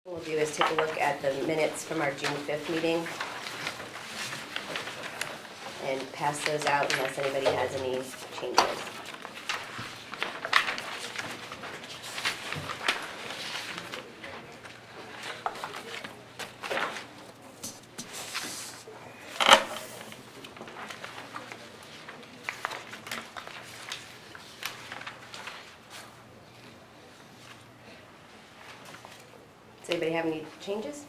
What we'll do is take a look at the minutes from our June 5th meeting and pass those out unless anybody has any changes. Does anybody have any changes?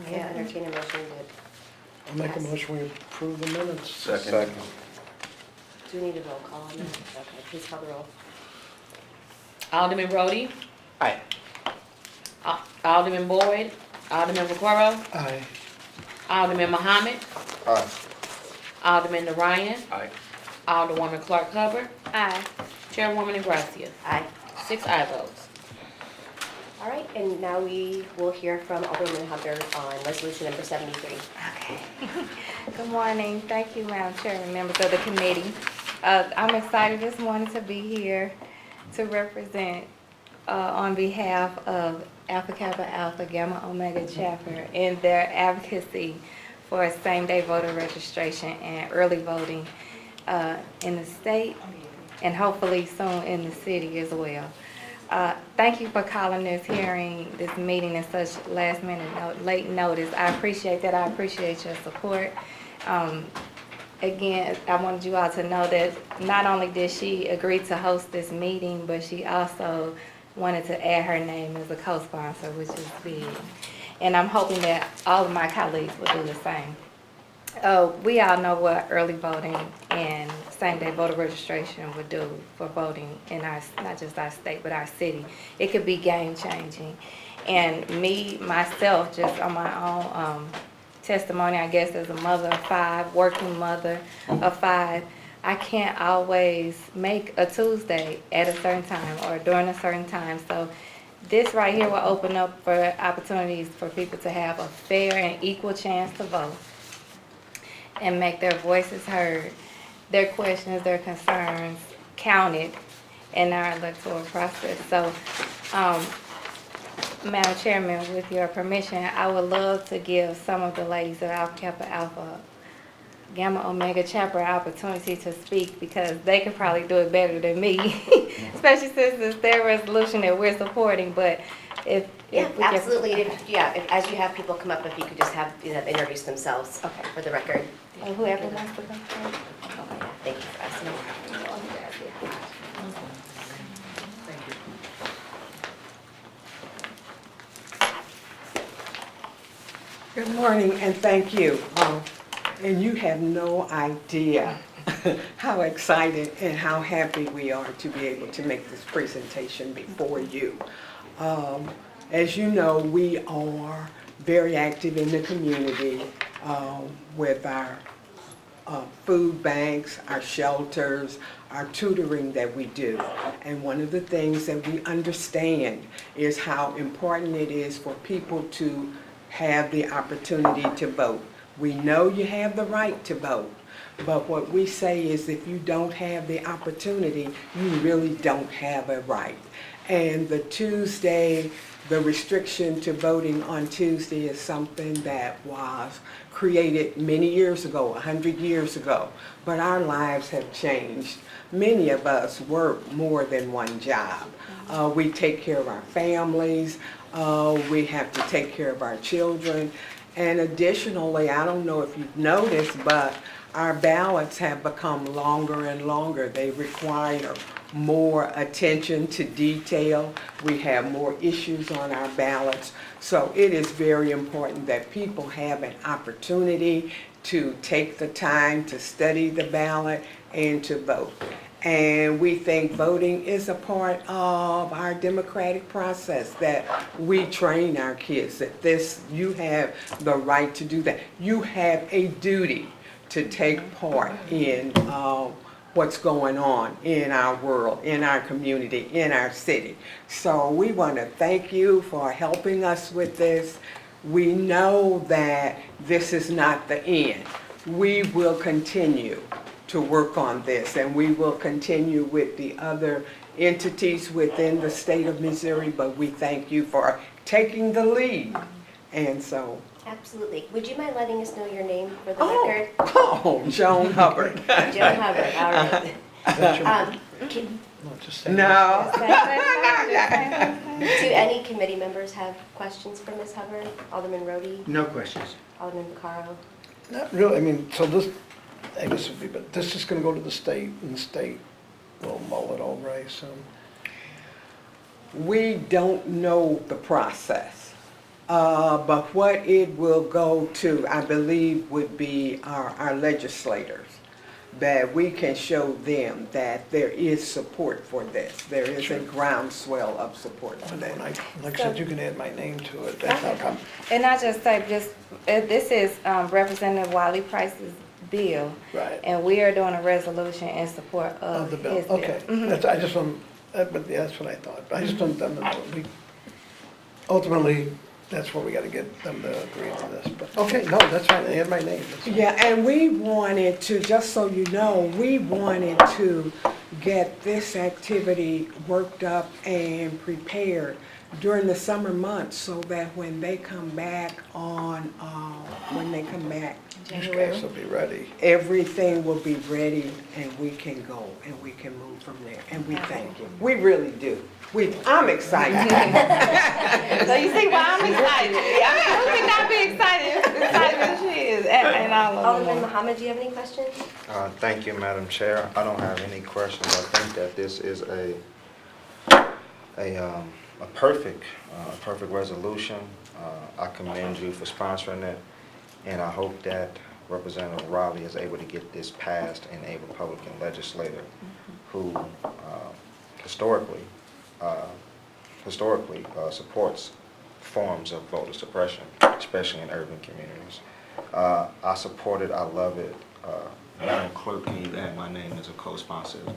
Yeah, entertain a motion to, I'll make a Yes. motion, we approve the minutes. Second. do we need a roll call on that? Okay, please call the roll. Alderman Rhodey. Aye. Alderman Boyd. Alderman Vaquero. Aye. Alderman Muhammad. Aye. Alderman Ryan. Aye. Alderwoman Clark Hubbard. Aye. Chairwoman Gracia. Aye. 6 aye votes. All right, and now we will hear from Alderman Hubbard on resolution number 73. Okay. Good morning. Thank you, Madam Chairman, members of the committee. I'm excited this morning to be here to represent on behalf of Alpha Kappa Alpha Gamma Omega chapter in their advocacy for same-day voter registration and early voting in the state and hopefully soon in the city as well. Thank you for calling this hearing, this meeting in such late notice. I appreciate that. I appreciate your support. Again, I wanted you all to know that not only did she agree to host this meeting, but she also wanted to add her name as a co-sponsor, which is big. And I'm hoping that all of my colleagues will do the same. We all know what early voting and same-day voter registration would do for voting in our, not just our state, but our city. It could be game-changing. And myself, just on my own testimony, I guess, as a mother of 5, working mother of 5, I can't always make a Tuesday at a certain time or during a certain time. So this right here will open up for opportunities for people to have a fair and equal chance to vote and make their voices heard, their questions, their concerns counted in our electoral process. So, Madam Chairman, with your permission, I would love to give some of the ladies of Alpha Kappa Alpha Gamma Omega chapter an opportunity to speak because they could probably do it better than me, especially since it's their resolution that we're supporting. But if Yeah, we can- absolutely. As you have people come up, if you could just have, introduce themselves Okay. for the record. Whoever wants to come first. Thank you for asking. Good morning and thank you. And you have no idea how excited and how happy we are to be able to make this presentation before you. As you know, we are very active in the community with our food banks, our shelters, our tutoring that we do. And one of the things that we understand is how important it is for people to have the opportunity to vote. We know you have the right to vote, but what we say is if you don't have the opportunity, you really don't have a right. And the restriction to voting on Tuesday is something that was created many years ago, 100 years ago, but our lives have changed. Many of us work more than one job. We take care of our families, we have to take care of our children, and additionally, I don't know if you've noticed, but our ballots have become longer and longer. They require more attention to detail. We have more issues on our ballots. So it is very important that people have an opportunity to take the time to study the ballot and to vote. And we think voting is a part of our democratic process, that we train our kids that you have the right to do that. You have a duty to take part in what's going on in our world, in our community, in our city. So we want to thank you for helping us with this. We know that this is not the end. We will continue to work on this, and we will continue with the other entities within the state of Missouri, but we thank you for taking the lead. And so, Absolutely. Would you mind letting us know your name for the oh, record? oh, Joan Hubbard. Joan Hubbard, all right. Is that your- Can- No, just say. No. Do any committee members have questions for Ms. Hubbard? Alderman Rhodey, No questions. Alderman Vaccaro? Not really, I mean, so this, I guess it'd be, but this is gonna go to the state, and the state will mull it over, I assume. We don't know the process, but what it will go to, I believe, would be our legislators, that we can show them that there is support for this. There is a groundswell of support for that. And like I said, you can add my name to it, that's not a problem. And I just say, this is Representative Wiley Price's bill. Right. And we are doing a resolution in support Of of the bill, his bill. okay. Mhm. That's, I just want, but yeah, that's what I thought. I just want them to know, ultimately, that's where we gotta get them to agree to this. But, okay, no, that's fine, add my name. That's fine. Yeah, and we wanted to, just so you know, we wanted to get this activity worked up and prepared during the summer months so that when they come back, These guys will be ready. everything will be ready and we can go and we can move from there. And we thank you. We really do. I'm excited. So you see why I'm excited. I mean, who could not be excited as she is, and all of Alderman them. Muhammad, do you have any questions? Thank you, Madam Chair. I don't have any questions. I think that this is a perfect resolution. I commend you for sponsoring it, and I hope that Representative Riley is able to get this passed and a Republican legislator who historically supports forms of voter suppression, especially in urban communities. I support it. I love it. Madam Clerk, can you add my name as a co-sponsor as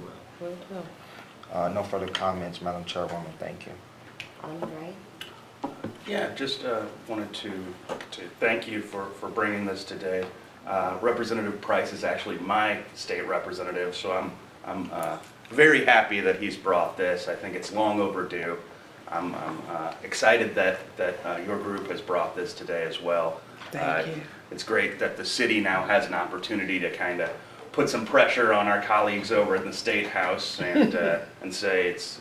well? No further comments, Madam Chairwoman. Thank you. Alderman Wright? Yeah, just wanted to thank you for bringing this today. Representative Price is actually my state representative, so I'm very happy that he's brought this. I think it's long overdue. I'm excited that your group has brought this today as well. Thank you. It's great that the city now has an opportunity to kind of put some pressure on our colleagues over in the State House and say it's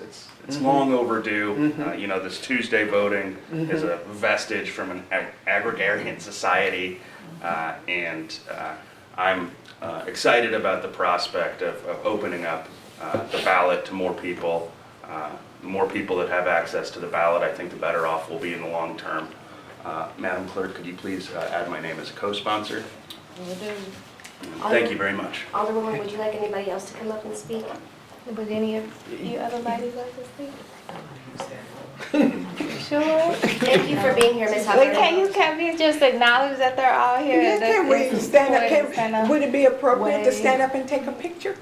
long overdue. You know, this Tuesday voting is a vestige from an agrarian society, and I'm excited about the prospect of opening up the ballot to more people. The more people that have access to the ballot, I think the better off we'll be in the long term. Madam Clerk, could you please add my name as a co-sponsor? Will do. Thank you very much. Alderwoman, would you like anybody else to come up and speak? Would any of you other ladies like to speak? Sure. Thank you for being here, Ms. But Hubbard. can we just acknowledge that they're all here? Yeah, That can we it's stand important to up? Would it be appropriate to wave. stand up and take a picture?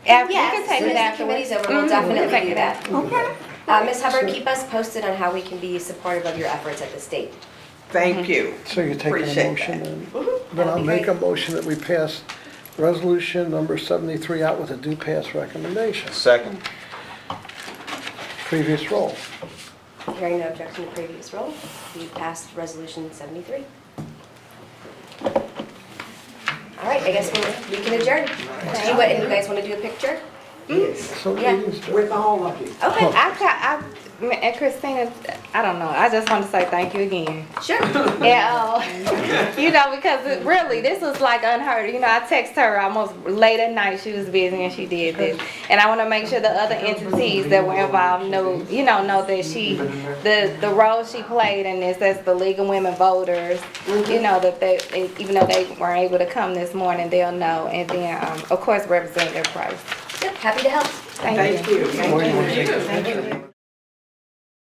Yeah, we Yes, can as take soon it as the committee's afterwards. over, we'll definitely take do it that. afterwards. Okay. Ms. Hubbard, keep us posted on how we can be supportive of your efforts at the state. Thank you. So you're taking a Appreciate motion, that. and That'd then I'll be make a great. motion that we pass resolution number 73 out with a due pass recommendation. Second. Previous roll. Hearing no objection to previous roll, we passed resolution 73. All right, I guess we can adjourn. Do you guys want to do a picture? Yes, So Yeah. meeting's with all of you. Okay, And Christina, I don't know, I just want to say thank you again. sure. Yeah, you know, because really, this was like unheard. You know, I texted her almost late at night. She was busy and she did this. And I want to make sure the other entities that were involved know that the role she played in this as the League of Women Voters, you know, that they, even though they weren't able to come this morning, they'll know. And then, of course, Representative Price. Yep, happy to help. Thank you. Thank you. Thank you. Thank you.